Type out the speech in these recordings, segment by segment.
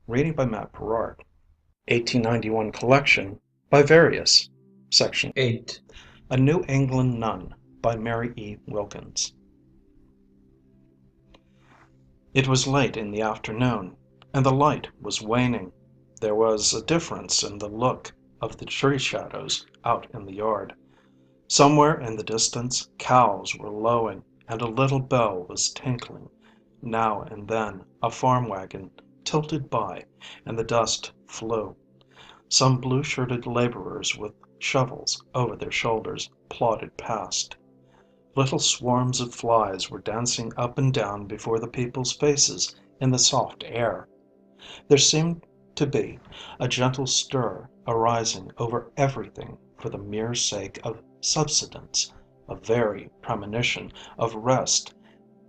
Reading by Matt Perard. 1891 collection by Various. Section 8. A New England Nun by Mary E. Wilkins. It was late in the afternoon, and the light was waning. There was a difference in the look of the tree shadows out in the yard. Somewhere in the distance cows were lowing, and a little bell was tinkling. Now and then a farm wagon tilted by, and the dust flew. Some blue-shirted laborers with shovels over their shoulders plodded past. Little swarms of flies were dancing up and down before the people's faces in the soft air. There seemed to be a gentle stir arising over everything for the mere sake of subsidence, a very premonition of rest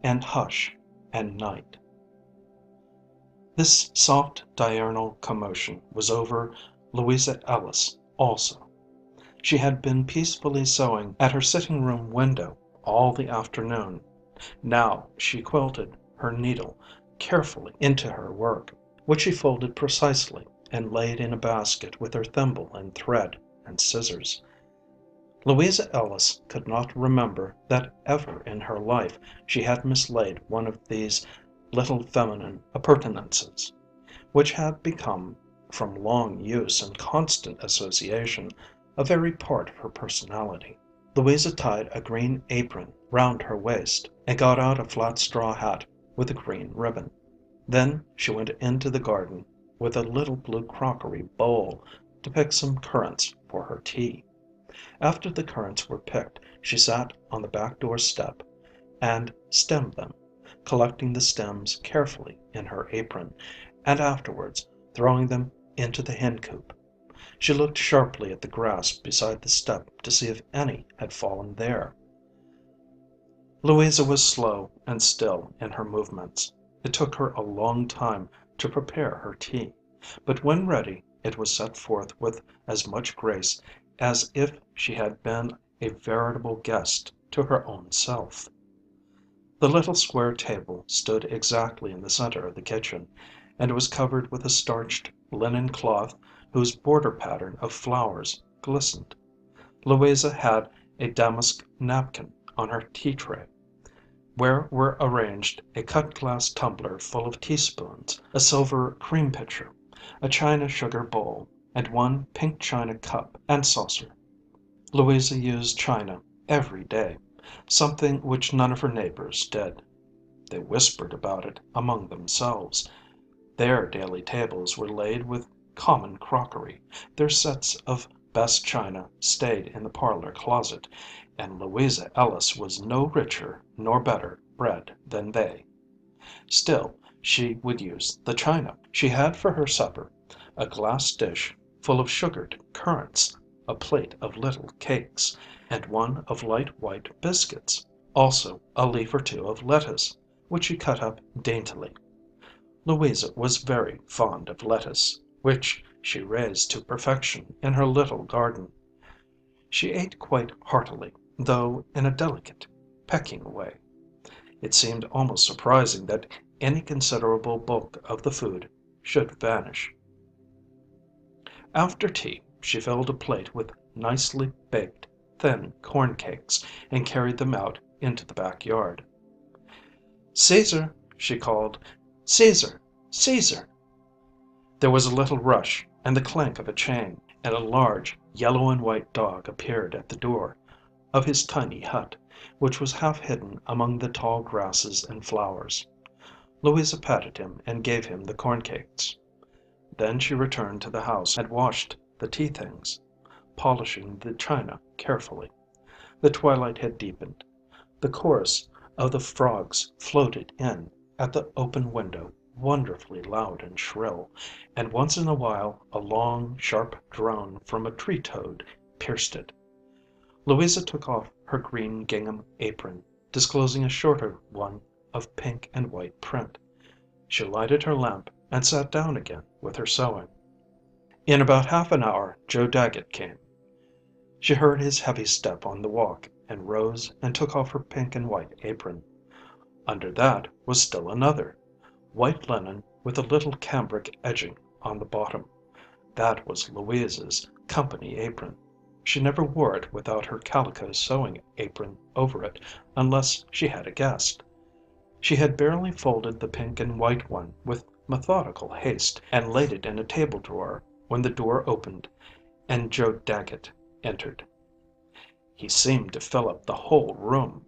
and hush and night. This soft diurnal commotion was over Louisa Ellis also. She had been peacefully sewing at her sitting-room window all the afternoon. Now she quilted her needle carefully into her work, which she folded precisely and laid in a basket with her thimble and thread and scissors. Louisa Ellis could not remember that ever in her life she had mislaid one of these little feminine appurtenances, which had become, from long use and constant association, a very part of her personality. Louisa tied a green apron round her waist, and got out a flat straw hat with a green ribbon. Then she went into the garden with a little blue crockery bowl to pick some currants for her tea. After the currants were picked, she sat on the back door step and stemmed them, collecting the stems carefully in her apron, and afterwards throwing them into the hen coop. She looked sharply at the grass beside the step to see if any had fallen there. Louisa was slow and still in her movements. It took her a long time to prepare her tea, but when ready it was set forth with as much grace as if she had been a veritable guest to her own self. The little square table stood exactly in the center of the kitchen, and was covered with a starched linen cloth whose border pattern of flowers glistened. Louisa had a damask napkin on her tea tray, where were arranged a cut-glass tumbler full of teaspoons, a silver cream pitcher, a china sugar bowl, and one pink china cup and saucer. Louisa used china every day, something which none of her neighbors did. They whispered about it among themselves. Their daily tables were laid with common crockery, their sets of best china stayed in the parlor closet, and Louisa Ellis was no richer nor better bred than they. Still, she would use the china. She had for her supper a glass dish full of sugared currants, a plate of little cakes, and one of light white biscuits, also a leaf or two of lettuce, which she cut up daintily. Louisa was very fond of lettuce, which she raised to perfection in her little garden. She ate quite heartily, though in a delicate, pecking way. It seemed almost surprising that any considerable bulk of the food should vanish. After tea she filled a plate with nicely baked, thin corn cakes, and carried them out into the back yard. "Caesar!" she called. "Caesar! Caesar!" There was a little rush and the clank of a chain, and a large yellow and white dog appeared at the door of his tiny hut, which was half hidden among the tall grasses and flowers. Louisa patted him and gave him the corn cakes. Then she returned to the house and washed the tea things, polishing the china carefully. The twilight had deepened. The chorus of the frogs floated in at the open window, wonderfully loud and shrill, and once in a while a long, sharp drone from a tree toad pierced it. Louisa took off her green gingham apron, disclosing a shorter one of pink and white print. She lighted her lamp and sat down again with her sewing. In about half an hour Joe Dagget came. She heard his heavy step on the walk, and rose and took off her pink and white apron. Under that was still another, white linen with a little cambric edging on the bottom. That was Louisa's company apron. She never wore it without her calico sewing apron over it, unless she had a guest. She had barely folded the pink and white one with methodical haste and laid it in a table drawer when the door opened and Joe Dagget entered. He seemed to fill up the whole room.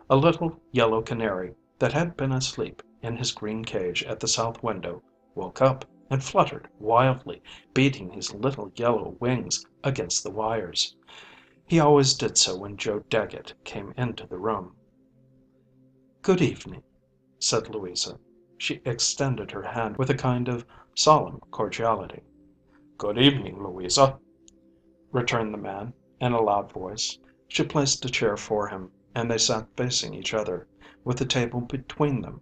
A little yellow canary that had been asleep in his green cage at the south window woke up and fluttered wildly, beating his little yellow wings against the wires. He always did so when Joe Dagget came into the room. "Good evening," said Louisa. She extended her hand with a kind of solemn cordiality. "Good evening, Louisa," returned the man, in a loud voice. She placed a chair for him, and they sat facing each other, with the table between them.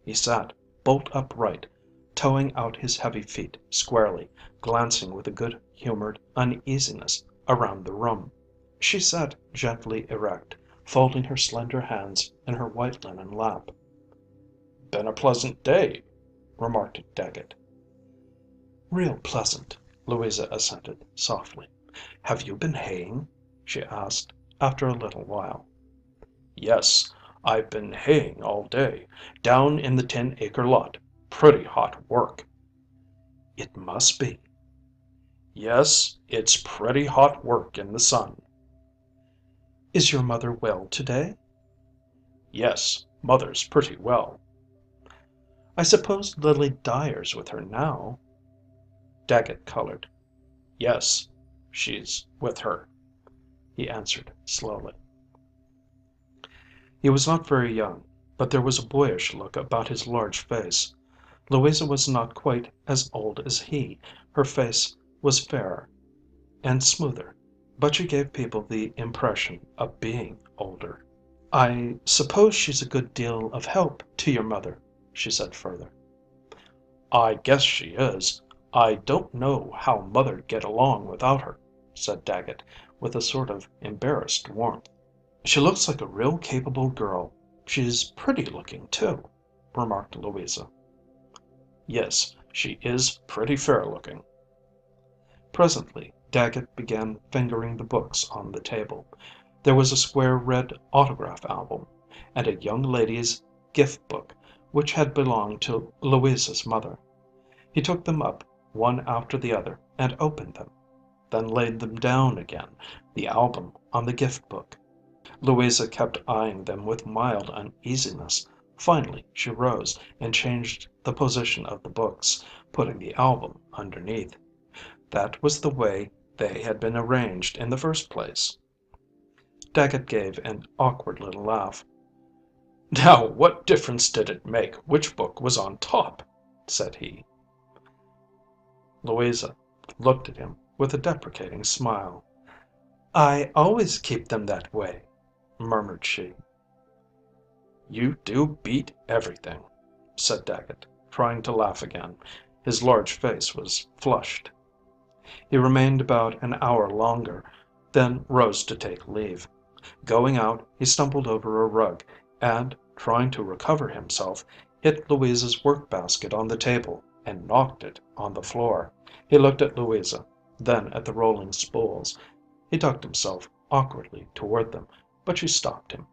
He sat bolt upright, toeing out his heavy feet squarely, glancing with a good-humored uneasiness around the room. She sat gently erect, folding her slender hands in her white linen lap. "Been a pleasant day," remarked Dagget. "Real pleasant," Louisa assented, softly. "Have you been haying?" she asked, after a little while. "Yes, I've been haying all day, down in the 10-acre lot. Pretty hot work." "It must be." "Yes, it's pretty hot work in the sun." "Is your mother well to-day?" "Yes, mother's pretty well." "I suppose Lily Dyer's with her now?" Dagget colored. "Yes, she's with her," he answered slowly. He was not very young, but there was a boyish look about his large face. Louisa was not quite as old as he. Her face was fairer and smoother, but she gave people the impression of being older. "I suppose she's a good deal of help to your mother," she said further. "I guess she is. I don't know how mother'd get along without her," said Dagget, with a sort of embarrassed warmth. "She looks like a real capable girl. She's pretty looking, too," remarked Louisa. "Yes, she is pretty fair looking." Presently Dagget began fingering the books on the table. There was a square red autograph album, and a young lady's gift book which had belonged to Louisa's mother. He took them up one after the other and opened them, then laid them down again, the album on the gift book. Louisa kept eyeing them with mild uneasiness. Finally she rose and changed the position of the books, putting the album underneath. That was the way they had been arranged in the first place. Dagget gave an awkward little laugh. "Now what difference did it make which book was on top?" said he. Louisa looked at him with a deprecating smile. "I always keep them that way," murmured she. "You do beat everything," said Dagget, trying to laugh again. His large face was flushed. He remained about an hour longer, then rose to take leave. Going out, he stumbled over a rug, and, trying to recover himself, hit Louisa's work basket on the table and knocked it on the floor. He looked at Louisa, then at the rolling spools. He ducked himself awkwardly toward them, but she stopped him.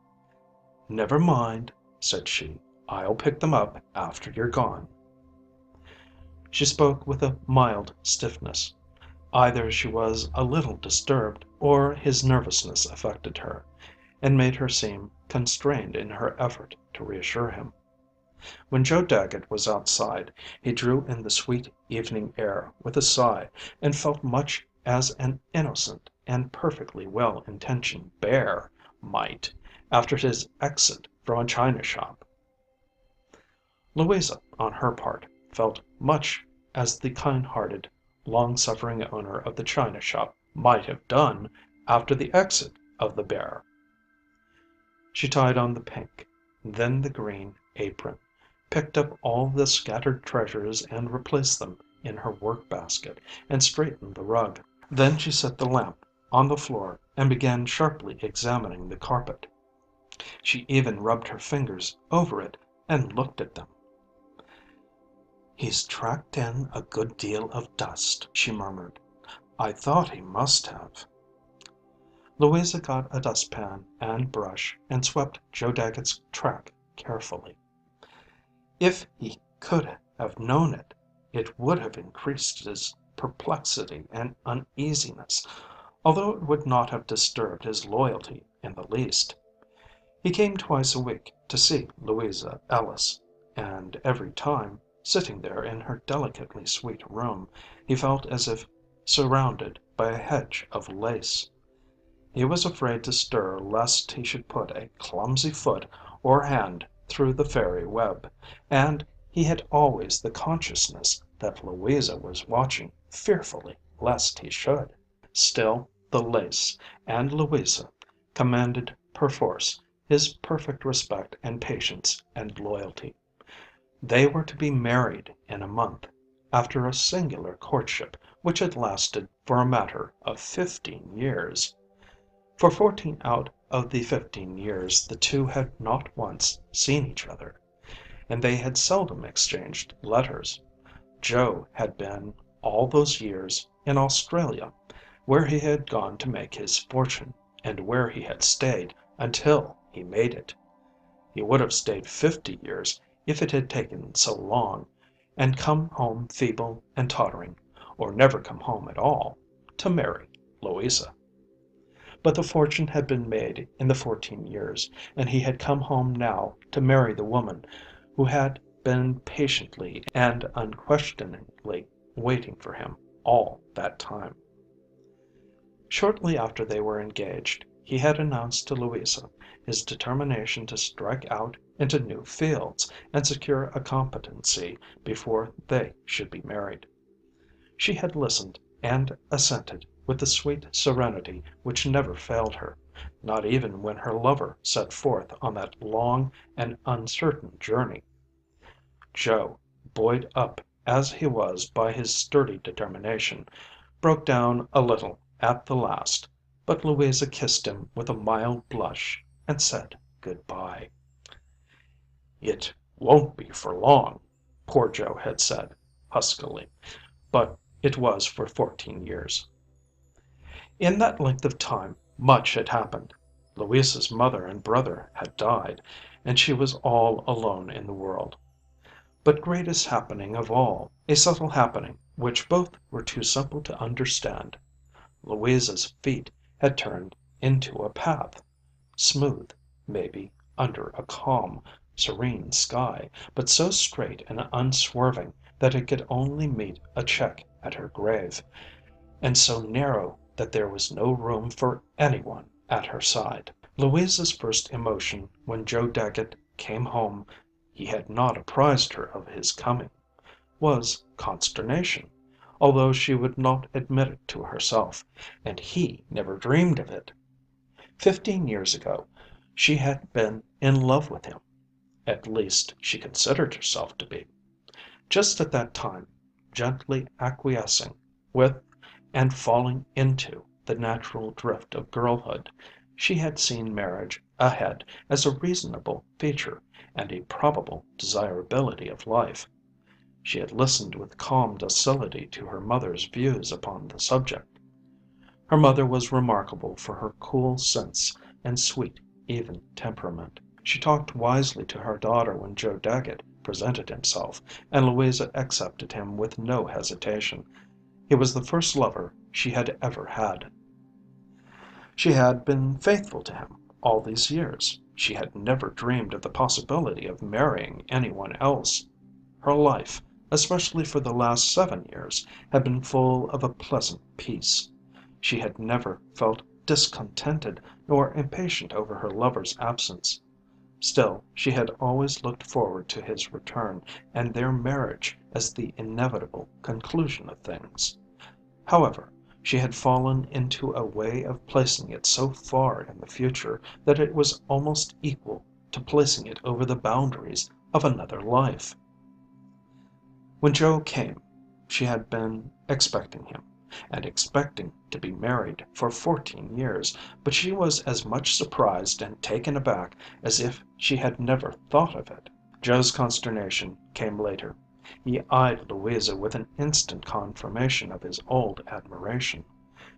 "Never mind," said she. "I'll pick them up after you're gone." She spoke with a mild stiffness. Either she was a little disturbed, or his nervousness affected her, and made her seem constrained in her effort to reassure him. When Joe Dagget was outside, he drew in the sweet evening air with a sigh, and felt much as an innocent and perfectly well-intentioned bear might after his exit from a china shop. Louisa, on her part, felt much as the kind-hearted, long-suffering owner of the china shop might have done after the exit of the bear. She tied on the pink, then the green apron, picked up all the scattered treasures and replaced them in her work basket, and straightened the rug. Then she set the lamp on the floor and began sharply examining the carpet. She even rubbed her fingers over it and looked at them. "He's tracked in a good deal of dust," she murmured. "I thought he must have." Louisa got a dustpan and brush and swept Joe Dagget's track carefully. If he could have known it, it would have increased his perplexity and uneasiness, although it would not have disturbed his loyalty in the least. He came twice a week to see Louisa Ellis, and every time, sitting there in her delicately sweet room, he felt as if surrounded by a hedge of lace. He was afraid to stir lest he should put a clumsy foot or hand through the fairy web, and he had always the consciousness that Louisa was watching fearfully lest he should. Still the lace and Louisa commanded perforce his perfect respect and patience and loyalty. They were to be married in a month, after a singular courtship which had lasted for a matter of 15 years. For 14 out of the 15 years the two had not once seen each other, and they had seldom exchanged letters. Joe had been, all those years, in Australia, where he had gone to make his fortune, and where he had stayed until he made it. He would have stayed 50 years if it had taken so long, and come home feeble and tottering, or never come home at all, to marry Louisa. But the fortune had been made in the 14 years, and he had come home now to marry the woman who had been patiently and unquestioningly waiting for him all that time. Shortly after they were engaged, he had announced to Louisa his determination to strike out into new fields and secure a competency before they should be married. She had listened and assented with the sweet serenity which never failed her, not even when her lover set forth on that long and uncertain journey. Joe, buoyed up as he was by his sturdy determination, broke down a little at the last, but Louisa kissed him with a mild blush and said good bye. "It won't be for long," poor Joe had said, huskily, but it was for 14 years. In that length of time much had happened. Louisa's mother and brother had died, and she was all alone in the world. But greatest happening of all, a subtle happening which both were too simple to understand. Louisa's feet had turned into a path, smooth, maybe, under a calm, serene sky, but so straight and unswerving that it could only meet a check at her grave, and so narrow that there was no room for any one at her side. Louisa's first emotion when Joe Dagget came home (he had not apprised her of his coming) was consternation, although she would not admit it to herself, and he never dreamed of it. 15 years ago she had been in love with him, at least she considered herself to be. Just at that time, gently acquiescing with and falling into the natural drift of girlhood, she had seen marriage ahead as a reasonable feature and a probable desirability of life. She had listened with calm docility to her mother's views upon the subject. Her mother was remarkable for her cool sense and sweet, even temperament. She talked wisely to her daughter when Joe Dagget presented himself, and Louisa accepted him with no hesitation. He was the first lover she had ever had. She had been faithful to him all these years. She had never dreamed of the possibility of marrying any one else. Her life, especially for the last 7 years, had been full of a pleasant peace. She had never felt discontented nor impatient over her lover's absence. Still, she had always looked forward to his return and their marriage as the inevitable conclusion of things. However, she had fallen into a way of placing it so far in the future that it was almost equal to placing it over the boundaries of another life. When Joe came, she had been expecting him, and expecting to be married for 14 years, but she was as much surprised and taken aback as if she had never thought of it. Joe's consternation came later. He eyed Louisa with an instant confirmation of his old admiration.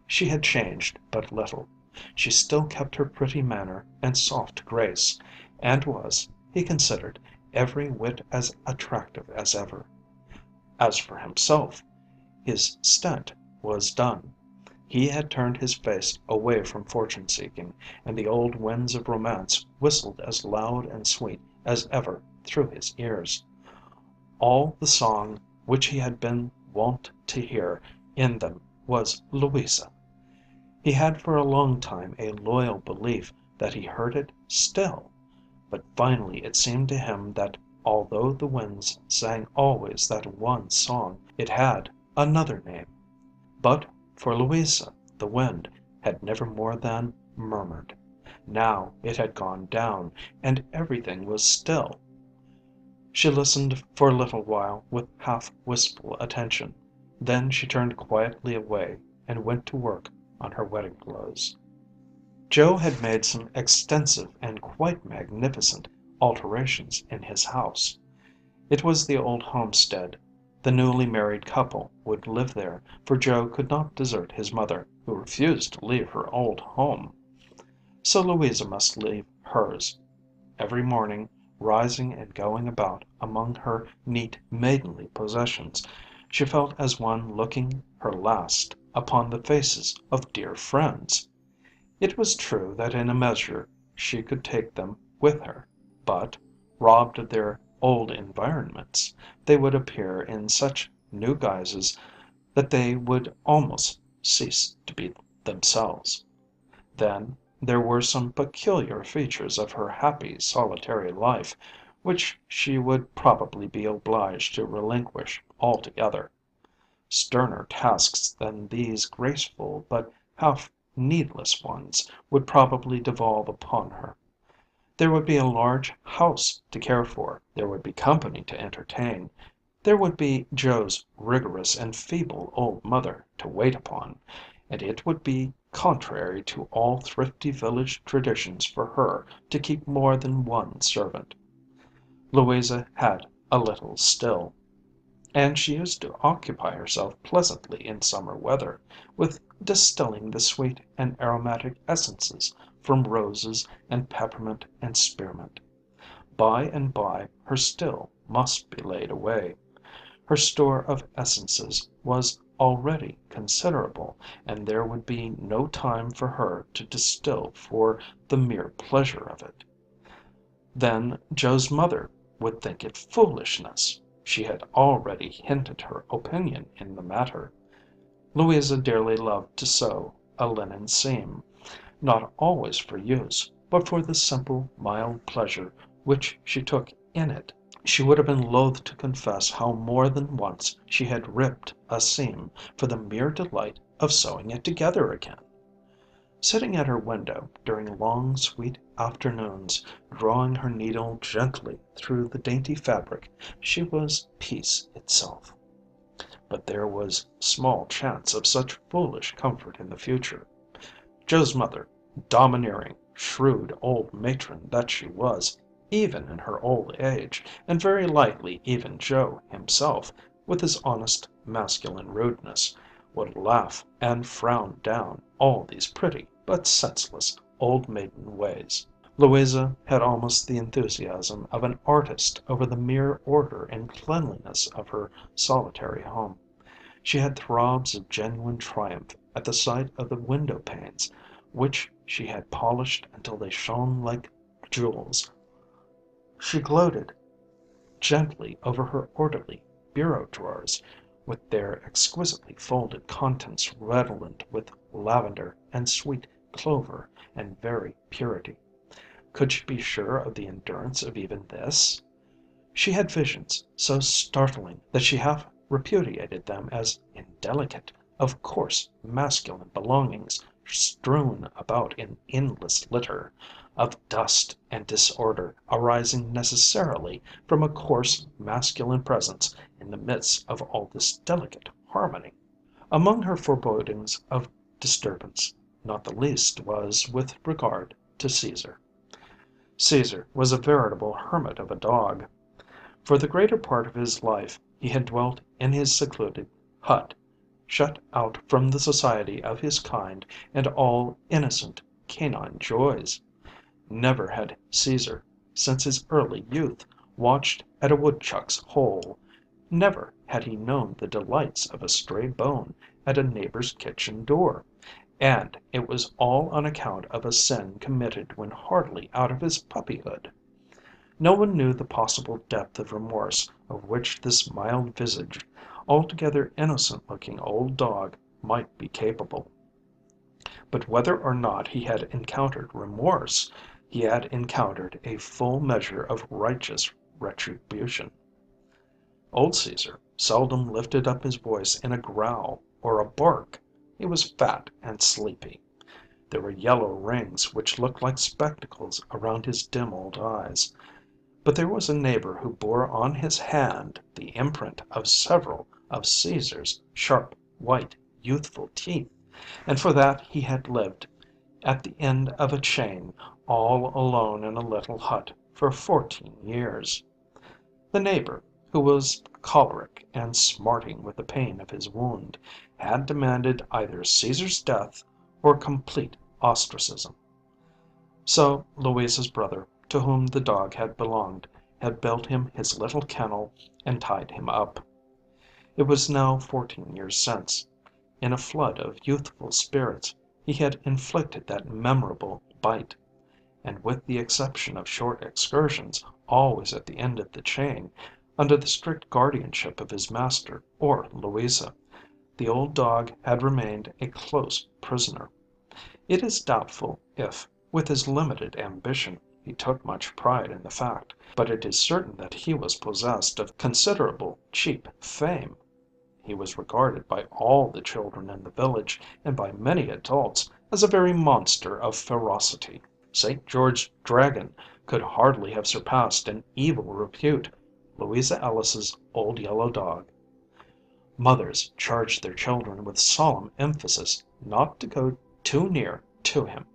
She had changed but little. She still kept her pretty manner and soft grace, and was, he considered, every whit as attractive as ever. As for himself, his stint was done. He had turned his face away from fortune seeking, and the old winds of romance whistled as loud and sweet as ever through his ears. All the song which he had been wont to hear in them was Louisa. He had for a long time a loyal belief that he heard it still, but finally it seemed to him that although the winds sang always that one song, it had another name. But for Louisa the wind had never more than murmured. Now it had gone down, and everything was still. She listened for a little while with half wistful attention. Then she turned quietly away and went to work on her wedding clothes. Joe had made some extensive and quite magnificent alterations in his house. It was the old homestead. The newly married couple would live there, for Joe could not desert his mother, who refused to leave her old home. So Louisa must leave hers. Every morning, rising and going about among her neat maidenly possessions, she felt as one looking her last upon the faces of dear friends. It was true that in a measure she could take them with her, but, robbed of their old environments, they would appear in such new guises that they would almost cease to be themselves. Then there were some peculiar features of her happy solitary life which she would probably be obliged to relinquish altogether. Sterner tasks than these graceful but half needless ones would probably devolve upon her. There would be a large house to care for, there would be company to entertain, there would be Joe's rigorous and feeble old mother to wait upon, and it would be contrary to all thrifty village traditions for her to keep more than one servant. Louisa had a little still, and she used to occupy herself pleasantly in summer weather with distilling the sweet and aromatic essences from roses and peppermint and spearmint. By and by her still must be laid away. Her store of essences was already considerable, and there would be no time for her to distill for the mere pleasure of it. Then Joe's mother would think it foolishness. She had already hinted her opinion in the matter. Louisa dearly loved to sew a linen seam, not always for use, but for the simple, mild pleasure which she took in it. She would have been loath to confess how more than once she had ripped a seam for the mere delight of sewing it together again. Sitting at her window during long sweet afternoons, drawing her needle gently through the dainty fabric, she was peace itself. But there was small chance of such foolish comfort in the future. Joe's mother, domineering, shrewd old matron that she was, even in her old age, and very likely even Joe himself, with his honest masculine rudeness, would laugh and frown down all these pretty but senseless old maiden ways. Louisa had almost the enthusiasm of an artist over the mere order and cleanliness of her solitary home. She had throbs of genuine triumph at the sight of the window panes, which she had polished until they shone like jewels. She gloated gently over her orderly bureau drawers, with their exquisitely folded contents redolent with lavender and sweet clover and very purity. Could she be sure of the endurance of even this? She had visions so startling that she half repudiated them as indelicate, of course masculine belongings strewn about in endless litter, of dust and disorder arising necessarily from a coarse masculine presence in the midst of all this delicate harmony. Among her forebodings of disturbance, not the least was with regard to Caesar. Caesar was a veritable hermit of a dog. For the greater part of his life he had dwelt in his secluded hut, shut out from the society of his kind and all innocent canine joys. Never had Caesar, since his early youth, watched at a woodchuck's hole. Never had he known the delights of a stray bone at a neighbor's kitchen door. And it was all on account of a sin committed when hardly out of his puppyhood. No one knew the possible depth of remorse of which this mild visaged, altogether innocent looking old dog might be capable. But whether or not he had encountered remorse, he had encountered a full measure of righteous retribution. Old Caesar seldom lifted up his voice in a growl or a bark. He was fat and sleepy. There were yellow rings which looked like spectacles around his dim old eyes. But there was a neighbor who bore on his hand the imprint of several of Caesar's sharp, white, youthful teeth, and for that he had lived at the end of a chain, all alone in a little hut, for 14 years. The neighbor, who was choleric and smarting with the pain of his wound, had demanded either Caesar's death or complete ostracism. So Louisa's brother, to whom the dog had belonged, had built him his little kennel and tied him up. It was now 14 years since, in a flood of youthful spirits, he had inflicted that memorable bite, and with the exception of short excursions, always at the end of the chain, under the strict guardianship of his master or Louisa, the old dog had remained a close prisoner. It is doubtful if, with his limited ambition, he took much pride in the fact, but it is certain that he was possessed of considerable cheap fame. He was regarded by all the children in the village and by many adults as a very monster of ferocity. St. George's dragon could hardly have surpassed in evil repute Louisa Ellis's old yellow dog. Mothers charged their children with solemn emphasis not to go too near to him,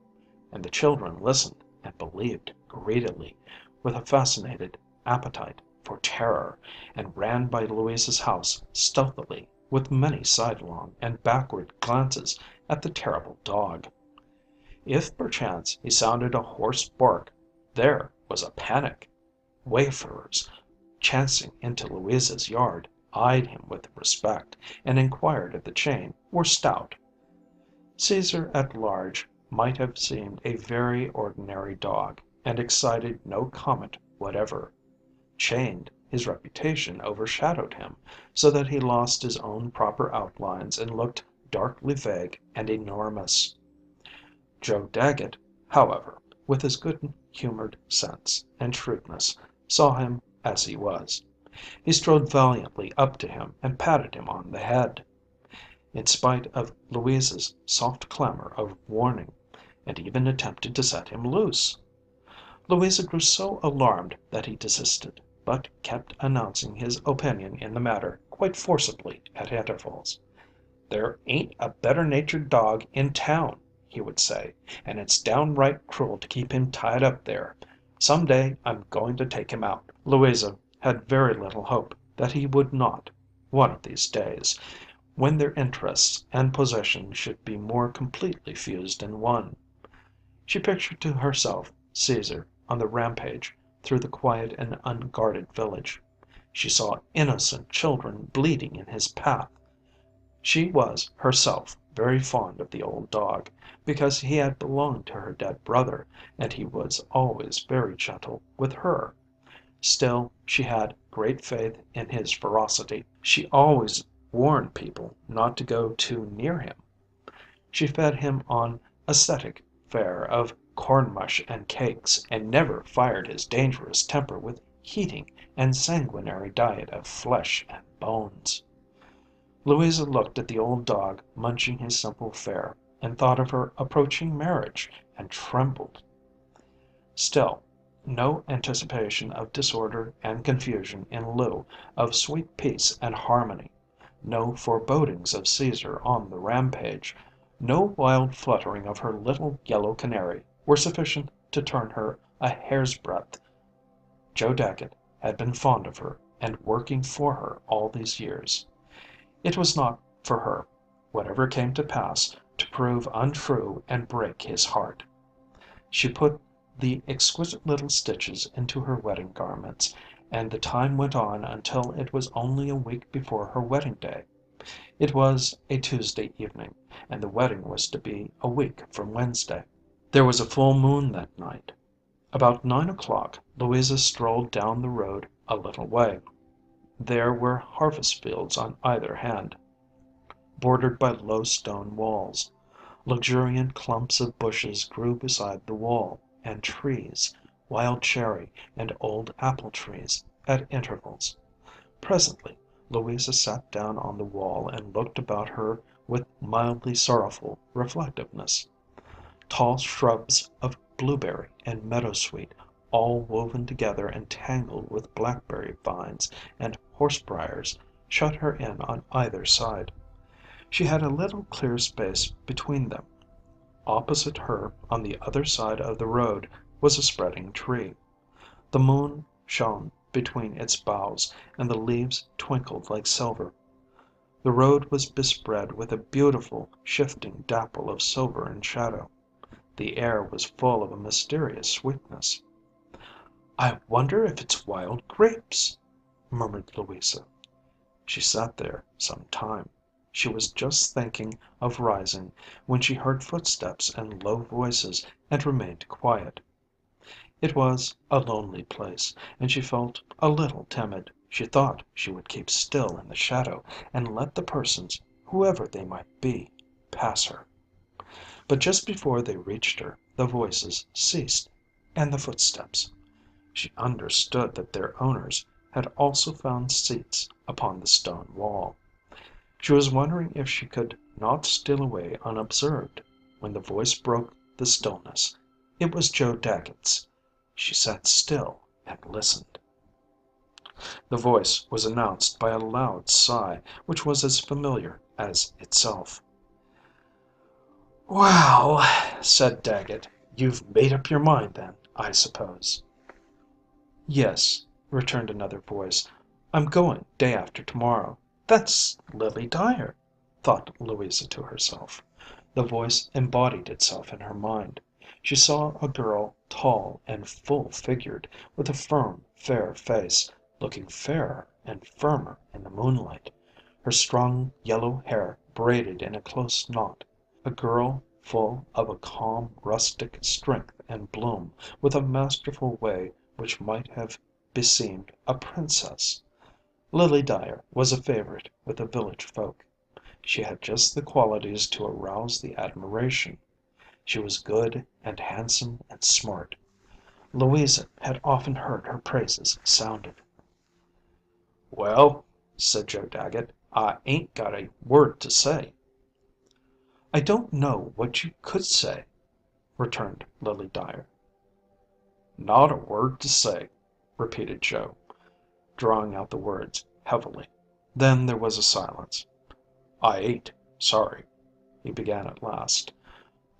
and the children listened and believed greedily, with a fascinated appetite for terror, and ran by Louisa's house stealthily, with many sidelong and backward glances at the terrible dog. If perchance he sounded a hoarse bark, there was a panic. Wayfarers, chancing into Louisa's yard, eyed him with respect, and inquired if the chain were stout. Caesar at large might have seemed a very ordinary dog, and excited no comment whatever. Chained, his reputation overshadowed him, so that he lost his own proper outlines and looked darkly vague and enormous. Joe Dagget, however, with his good-humored sense and shrewdness, saw him as he was. He strode valiantly up to him and patted him on the head, in spite of Louisa's soft clamor of warning, and even attempted to set him loose. Louisa grew so alarmed that he desisted, but kept announcing his opinion in the matter quite forcibly at intervals. "There ain't a better natured dog in town," he would say, "and it's downright cruel to keep him tied up there. Some day I'm going to take him out." Louisa had very little hope that he would not, one of these days, when their interests and possessions should be more completely fused in one. She pictured to herself Caesar on the rampage through the quiet and unguarded village. She saw innocent children bleeding in his path. She was herself very fond of the old dog, because he had belonged to her dead brother, and he was always very gentle with her. Still, she had great faith in his ferocity. She always warned people not to go too near him. She fed him on ascetic fare of corn mush and cakes, and never fired his dangerous temper with heating and sanguinary diet of flesh and bones. Louisa looked at the old dog munching his simple fare, and thought of her approaching marriage, and trembled. Still, no anticipation of disorder and confusion in lieu of sweet peace and harmony, no forebodings of Caesar on the rampage, no wild fluttering of her little yellow canary, were sufficient to turn her a hair's breadth. Joe Dagget had been fond of her and working for her all these years. It was not for her, whatever came to pass, to prove untrue and break his heart. She put the exquisite little stitches into her wedding garments, and the time went on until it was only a week before her wedding day. It was a Tuesday evening, and the wedding was to be a week from Wednesday. There was a full moon that night. About 9 o'clock Louisa strolled down the road a little way. There were harvest fields on either hand, bordered by low stone walls. Luxuriant clumps of bushes grew beside the wall, and trees, wild cherry and old apple trees, at intervals. Presently Louisa sat down on the wall and looked about her with mildly sorrowful reflectiveness. Tall shrubs of blueberry and meadowsweet, all woven together and tangled with blackberry vines and horsebriars, shut her in on either side. She had a little clear space between them. Opposite her, on the other side of the road, was a spreading tree. The moon shone between its boughs, and the leaves twinkled like silver. The road was bespread with a beautiful, shifting dapple of silver and shadow. The air was full of a mysterious sweetness. "I wonder if it's wild grapes," murmured Louisa. She sat there some time. She was just thinking of rising, when she heard footsteps and low voices, and remained quiet. It was a lonely place, and she felt a little timid. She thought she would keep still in the shadow, and let the persons, whoever they might be, pass her. But just before they reached her, the voices ceased, and the footsteps. She understood that their owners had also found seats upon the stone wall. She was wondering if she could not steal away unobserved, when the voice broke the stillness. It was Joe Dagget's. She sat still and listened. The voice was announced by a loud sigh, which was as familiar as itself. "Well," said Dagget, "you've made up your mind then, I suppose." "Yes," returned another voice. "I'm going day after tomorrow." "That's Lily Dyer," thought Louisa to herself. The voice embodied itself in her mind. She saw a girl, tall and full figured, with a firm, fair face, looking fairer and firmer in the moonlight, her strong yellow hair braided in a close knot. A girl full of a calm rustic strength and bloom, with a masterful way which might have beseemed a princess. Lily Dyer was a favorite with the village folk. She had just the qualities to arouse the admiration. She was good and handsome and smart. Louisa had often heard her praises sounded. "Well," said Joe Dagget, "I ain't got a word to say." "I don't know what you could say," returned Lily Dyer. "Not a word to say," repeated Joe, drawing out the words heavily. Then there was a silence. "I ain't sorry," he began at last,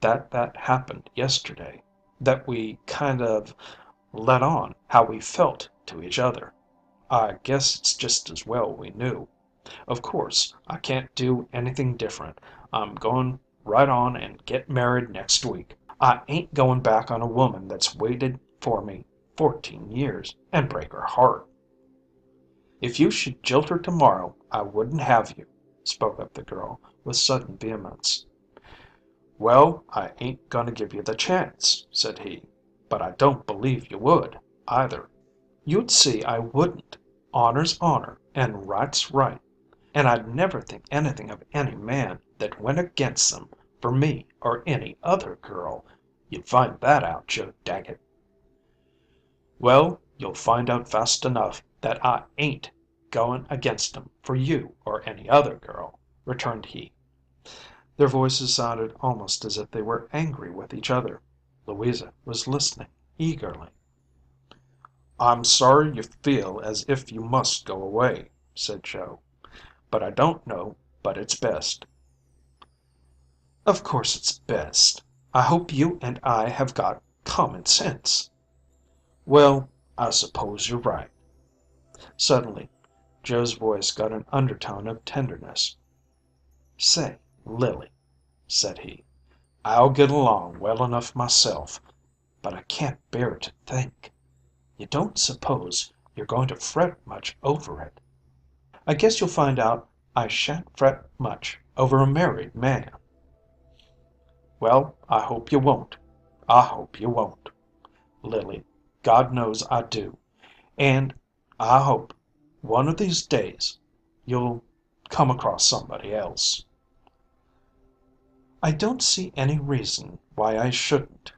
"that happened yesterday, that we kind of let on how we felt to each other. I guess it's just as well we knew. Of course, I can't do anything different. I'm going right on and get married next week. I ain't going back on a woman that's waited for me 14 years and break her heart." "If you should jilt her tomorrow, I wouldn't have you," spoke up the girl, with sudden vehemence. "Well, I ain't going to give you the chance," said he, "but I don't believe you would, either." "You'd see I wouldn't. Honor's honor and right's right, and I'd never think anything of any man that went against them for me or any other girl. You'd find that out, Joe Dagget." "Well, you'll find out fast enough that I ain't going against 'em for you or any other girl," returned he. Their voices sounded almost as if they were angry with each other. Louisa was listening eagerly. "I'm sorry you feel as if you must go away," said Joe, "but I don't know but it's best." "Of course it's best. I hope you and I have got common sense." "Well, I suppose you're right." Suddenly Joe's voice got an undertone of tenderness. "Say, Lily," said he, "I'll get along well enough myself, but I can't bear to think. You don't suppose you're going to fret much over it?" "I guess you'll find out I shan't fret much over a married man." "Well, I hope you won't. I hope you won't, Lily. God knows I do. And I hope, one of these days, you'll come across somebody else." "I don't see any reason why I shouldn't."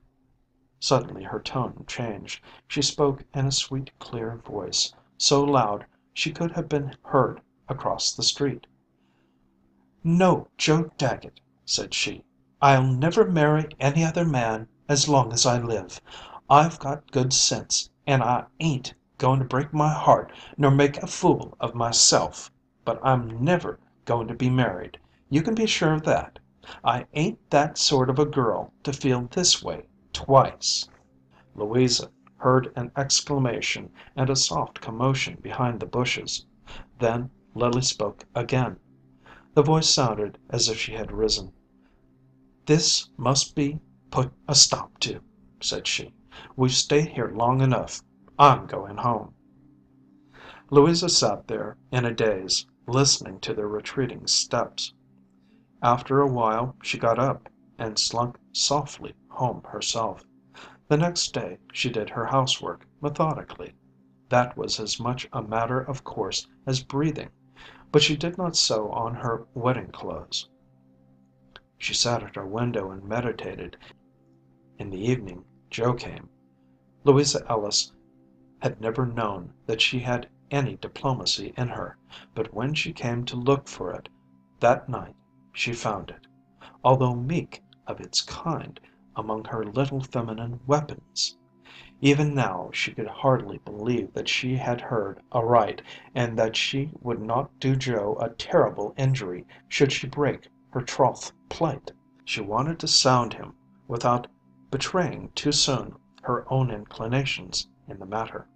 Suddenly her tone changed. She spoke in a sweet, clear voice, so loud she could have been heard across the street. "No, Joe Dagget," said she, "I'll never marry any other man as long as I live. I've got good sense, and I ain't going to break my heart nor make a fool of myself. But I'm never going to be married. You can be sure of that. I ain't that sort of a girl to feel this way twice." Louisa heard an exclamation and a soft commotion behind the bushes. Then Lily spoke again. The voice sounded as if she had risen. "This must be put a stop to," said she. "We've stayed here long enough. I'm going home." Louisa sat there in a daze, listening to their retreating steps. After a while she got up and slunk softly home herself. The next day she did her housework methodically. That was as much a matter of course as breathing, but she did not sew on her wedding clothes. She sat at her window and meditated. In the evening Joe came. Louisa Ellis had never known that she had any diplomacy in her, but when she came to look for it that night she found it, although meek of its kind, among her little feminine weapons. Even now she could hardly believe that she had heard aright, and that she would not do Joe a terrible injury should she break her troth plight. She wanted to sound him without betraying too soon her own inclinations in the matter.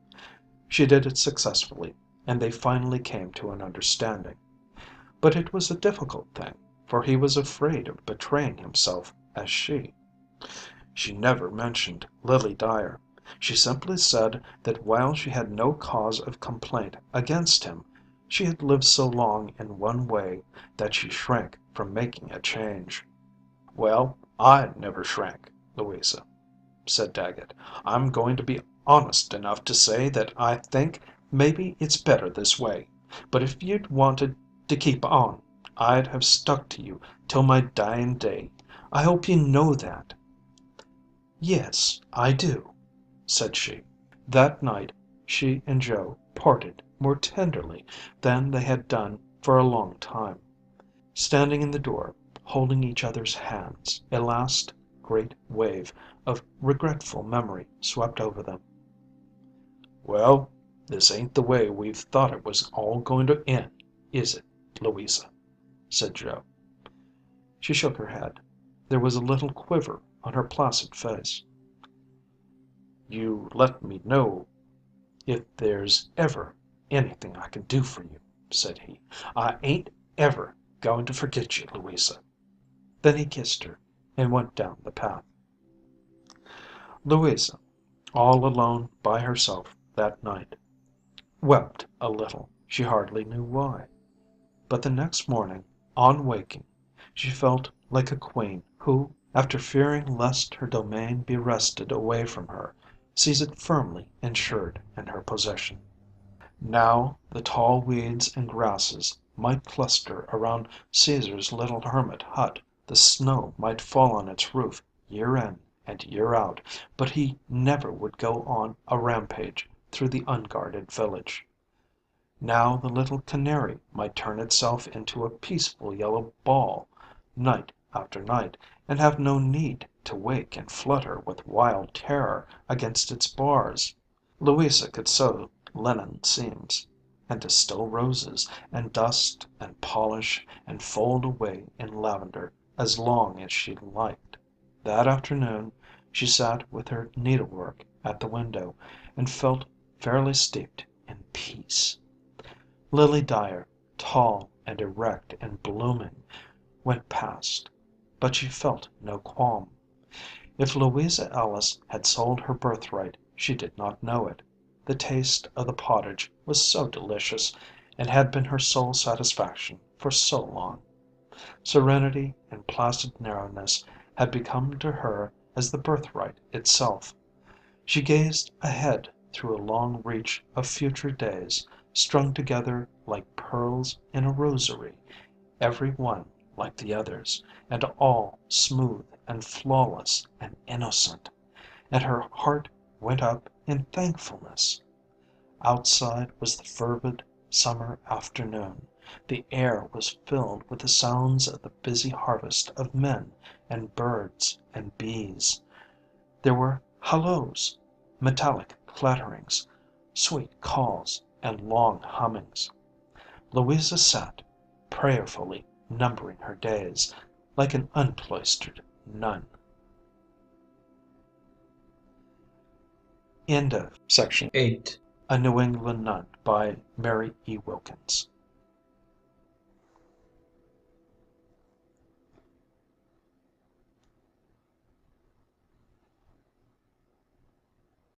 She did it successfully, and they finally came to an understanding. But it was a difficult thing, for he was afraid of betraying himself as she. She never mentioned Lily Dyer. She simply said that while she had no cause of complaint against him, she had lived so long in one way that she shrank from making a change. "Well, I never shrank, Louisa," said Dagget. "I'm going to be honest enough to say that I think maybe it's better this way. But if you'd wanted to keep on, I'd have stuck to you till my dying day. I hope you know that." "Yes, I do," said she. That night she and Joe parted more tenderly than they had done for a long time. Standing in the door, holding each other's hands, a last great wave of regretful memory swept over them. "Well, this ain't the way we've thought it was all going to end, is it, Louisa?" said Joe. She shook her head. There was a little quiver on her placid face. "You let me know if there's ever anything I can do for you," said he. "I ain't ever going to forget you, Louisa." Then he kissed her and went down the path. Louisa, all alone by herself that night, wept a little, she hardly knew why. But the next morning, on waking, she felt like a queen who, after fearing lest her domain be wrested away from her, sees it firmly insured in her possession. Now the tall weeds and grasses might cluster around Caesar's little hermit hut, the snow might fall on its roof year in and year out, but he never would go on a rampage through the unguarded village. Now the little canary might turn itself into a peaceful yellow ball, night after night, and have no need to wake and flutter with wild terror against its bars. Louisa could sew linen seams, and distill roses, and dust and polish and fold away in lavender as long as she liked. That afternoon she sat with her needlework at the window, and felt fairly steeped in peace. Lily Dyer, tall and erect and blooming, went past, but she felt no qualm. If Louisa Ellis had sold her birthright, she did not know it. The taste of the pottage was so delicious, and had been her sole satisfaction for so long. Serenity and placid narrowness had become to her as the birthright itself. She gazed ahead through a long reach of future days, strung together like pearls in a rosary, every one like the others, and all smooth and flawless and innocent, and her heart went up in thankfulness. Outside was the fervid summer afternoon. The air was filled with the sounds of the busy harvest of men and birds and bees. There were halloos, metallic clatterings, sweet calls, and long hummings. Louisa sat, prayerfully numbering her days, like an uncloistered nun. Section 8. A New England Nun by Mary E Wilkins.